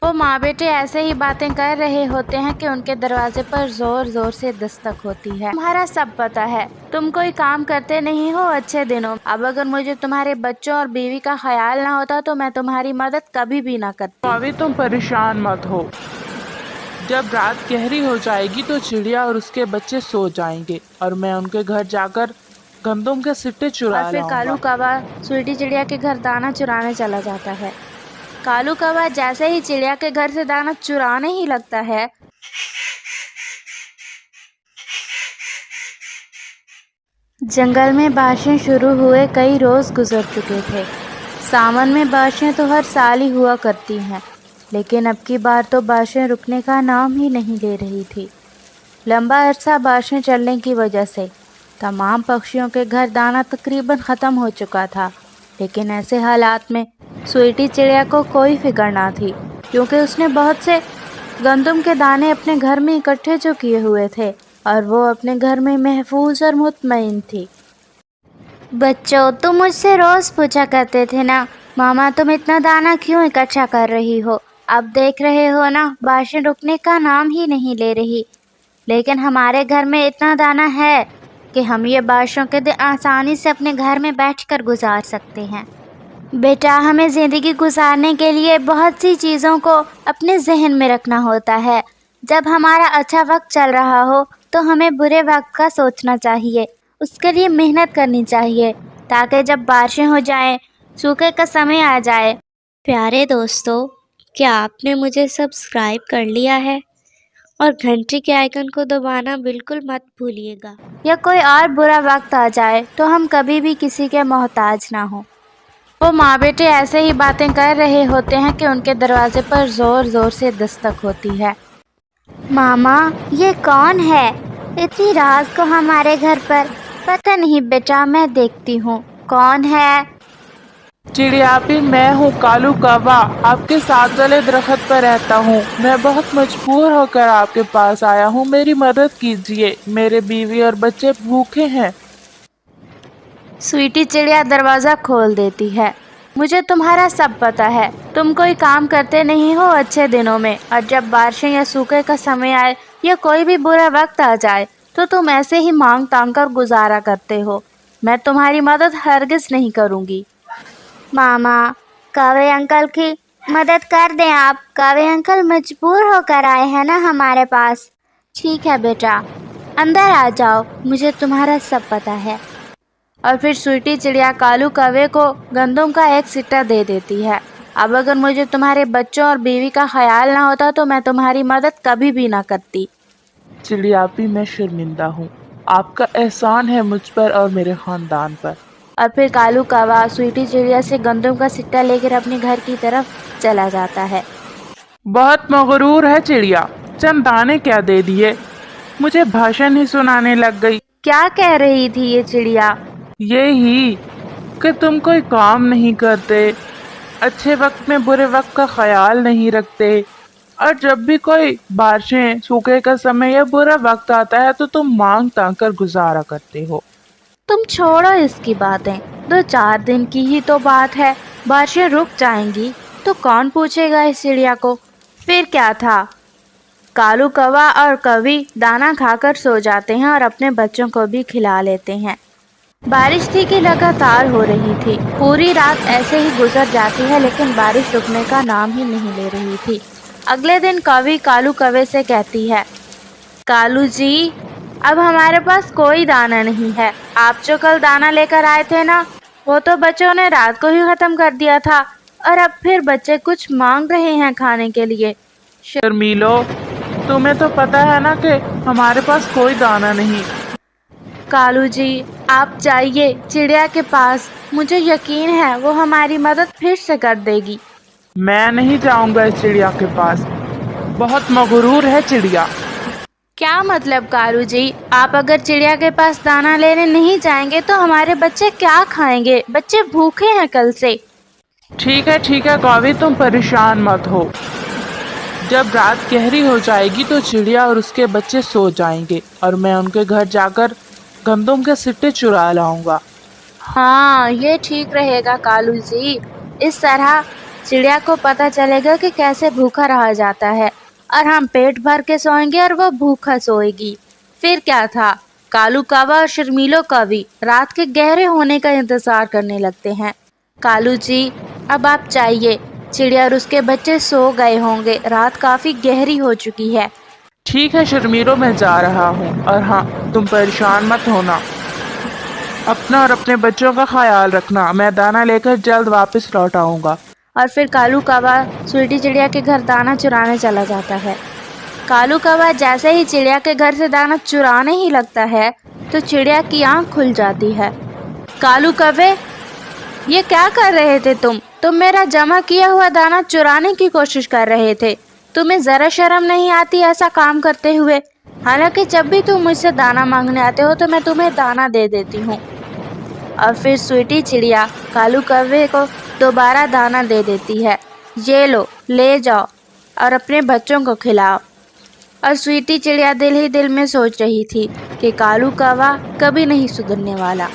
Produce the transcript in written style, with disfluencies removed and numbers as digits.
वो माँ बेटे ऐसे ही बातें कर रहे होते हैं कि उनके दरवाजे पर जोर जोर से दस्तक होती है। तुम्हारा सब पता है, तुम कोई काम करते नहीं हो अच्छे दिनों में। अब अगर मुझे तुम्हारे बच्चों और बीवी का ख्याल ना होता तो मैं तुम्हारी मदद कभी भी ना करती। भाभी तुम परेशान मत हो। जब रात गहरी हो जाएगी तो चिड़िया और उसके बच्चे सो जाएंगे और मैं उनके घर जाकर गंदम के सिट्टे चुरा और फिर कालू लाऊंगा। कौवा स्वीटी चिड़िया के घर दाना चुराने चला जाता है। कालू कौवा जैसे ही चिड़िया के घर से दाना चुराने ही लगता है, जंगल में बारिशें शुरू हुए कई रोज गुजर चुके थे। सावन में बारिशें तो हर साल ही हुआ करती हैं, लेकिन अब की बार तो बारिशें रुकने का नाम ही नहीं ले रही थी। लंबा अरसा बारिशें चलने की वजह से तमाम पक्षियों के घर दाना तकरीबन ख़त्म हो चुका था, लेकिन ऐसे हालात में स्वीटी चिड़िया को कोई फिक्र ना थी, क्योंकि उसने बहुत से गंदम के दाने अपने घर में इकट्ठे जो किए हुए थे और वो अपने घर में महफूज और मुतमईन थी। बच्चों, तुम मुझसे रोज़ पूछा करते थे ना, मामा तुम इतना दाना क्यों इकट्ठा कर रही हो? अब देख रहे हो ना, बारिशें रुकने का नाम ही नहीं ले रही, लेकिन हमारे घर में इतना दाना है कि हम ये बारिशों के दिन आसानी से अपने घर में बैठकर गुजार सकते हैं। बेटा, हमें ज़िंदगी गुजारने के लिए बहुत सी चीज़ों को अपने जहन में रखना होता है। जब हमारा अच्छा वक्त चल रहा हो तो हमें बुरे वक्त का सोचना चाहिए, उसके लिए मेहनत करनी चाहिए, ताकि जब बारिशें हो जाएं, सूखे का समय आ जाए। प्यारे दोस्तों, क्या आपने मुझे सब्सक्राइब कर लिया है? और घंटी के आइकन को दबाना बिल्कुल मत भूलिएगा। या कोई और बुरा वक्त आ जाए तो हम कभी भी किसी के मोहताज ना हो। वो माँ बेटे ऐसे ही बातें कर रहे होते हैं कि उनके दरवाजे पर जोर जोर से दस्तक होती है। मामा, ये कौन है इतनी रात को हमारे घर पर? पता नहीं बेटा, मैं देखती हूँ कौन है। चिड़ियापी, मैं हूँ कालू कौवा, आपके साथ वाले दरख्त पर रहता हूँ। मैं बहुत मजबूर होकर आपके पास आया हूँ, मेरी मदद कीजिए, मेरे बीवी और बच्चे भूखे हैं। स्वीटी चिड़िया दरवाज़ा खोल देती है। मुझे तुम्हारा सब पता है, तुम कोई काम करते नहीं हो अच्छे दिनों में, और जब बारिशें या सूखे का समय आए या कोई भी बुरा वक्त आ जाए तो तुम ऐसे ही मांग तांग कर गुजारा करते हो। मैं तुम्हारी मदद हरगिज़ नहीं करूँगी। मामा, कौवे अंकल की मदद कर दें आप। कौवे अंकल मजबूर होकर आए हैं ना हमारे पास। ठीक है बेटा, अंदर आ जाओ, मुझे तुम्हारा सब पता है। और फिर स्वीटी चिड़िया कालू कौवे को गंदम का एक सिट्टा दे देती है। अब अगर मुझे तुम्हारे बच्चों और बीवी का ख्याल ना होता तो मैं तुम्हारी मदद कभी भी ना करती। चिड़ियापी, मैं शर्मिंदा हूँ, आपका एहसान है मुझ पर और मेरे खानदान पर। और फिर कालू कौवा स्वीटी चिड़िया से गंदम का सिट्टा लेकर अपने घर की तरफ चला जाता है। बहुत मगरूर है चिड़िया, चंद दाने क्या दे दिए, मुझे भाषण ही सुनाने लग गई। क्या कह रही थी ये चिड़िया? यही कि तुम कोई काम नहीं करते, अच्छे वक्त में बुरे वक्त का ख्याल नहीं रखते, और जब भी कोई बारिशें, सूखे का समय या बुरा वक्त आता है तो तुम मांग तांग कर गुजारा करते हो। तुम छोड़ो इसकी बातें, 2-4 दिन की ही तो बात है, बारिशें रुक जाएंगी तो कौन पूछेगा इस चिड़िया को। फिर क्या था, कालू कौवा और कौवी दाना खाकर सो जाते हैं और अपने बच्चों को भी खिला लेते हैं। बारिश थी कि लगातार हो रही थी। पूरी रात ऐसे ही गुजर जाती है, लेकिन बारिश रुकने का नाम ही नहीं ले रही थी। अगले दिन कौवी कालू कौवे से कहती है, कालू जी, अब हमारे पास कोई दाना नहीं है। आप जो कल दाना लेकर आए थे ना, वो तो बच्चों ने रात को ही ख़त्म कर दिया था, और अब फिर बच्चे कुछ मांग रहे हैं खाने के लिए। शर्मीलो, तुम्हें तो पता है ना कि हमारे पास कोई दाना नहीं। कालू जी, आप जाइए चिड़िया के पास, मुझे यकीन है वो हमारी मदद फिर से कर देगी। मैं नहीं जाऊंगा इस चिड़िया के पास, बहुत मगरूर है चिड़िया। क्या मतलब कालू जी, आप अगर चिड़िया के पास दाना लेने नहीं जाएंगे तो हमारे बच्चे क्या खाएंगे? बच्चे भूखे हैं कल से। ठीक है कौवी, तुम परेशान मत हो। जब रात गहरी हो जाएगी तो चिड़िया और उसके बच्चे सो जाएंगे और मैं उनके घर जाकर गंदम के सिट्टे चुरा लाऊंगा। हाँ, ये ठीक रहेगा कालू जी। इस तरह चिड़िया को पता चलेगा कि कैसे भूखा रहा जाता है, और हम पेट भर के सोएंगे और वो भूखा सोएगी। फिर क्या था, कालू कौवा और शर्मीलो कौवी रात के गहरे होने का इंतजार करने लगते हैं। कालू जी, अब आप चाहिए, चिड़िया और उसके बच्चे सो गए होंगे, रात काफी गहरी हो चुकी है। ठीक है शर्मीलो, मैं जा रहा हूँ। और हाँ, तुम परेशान मत होना, अपना और अपने बच्चों का ख्याल रखना। मैं दाना लेकर जल्द वापस लौट आऊँगा। और फिर कालू कौवा स्वीटी चिड़िया के घर दाना चुराने चला जाता है। कालू कौवा जैसे ही चिड़िया के घर से दाना चुराने ही लगता है तो चिड़िया की आंख खुल जाती है। कालू कौवे, ये क्या कर रहे थे तुम मेरा जमा किया हुआ दाना चुराने की कोशिश कर रहे थे। तुम्हें जरा शर्म नहीं आती ऐसा काम करते हुए? हालांकि जब भी तुम मुझसे दाना मांगने आते हो तो मैं तुम्हें दाना दे देती हूँ। और फिर स्वीटी चिड़िया कालू कौवे को दोबारा दाना दे देती है। ये लो, ले जाओ और अपने बच्चों को खिलाओ। और स्वीटी चिड़िया दिल ही दिल में सोच रही थी कि कालू कौवा कभी नहीं सुधरने वाला।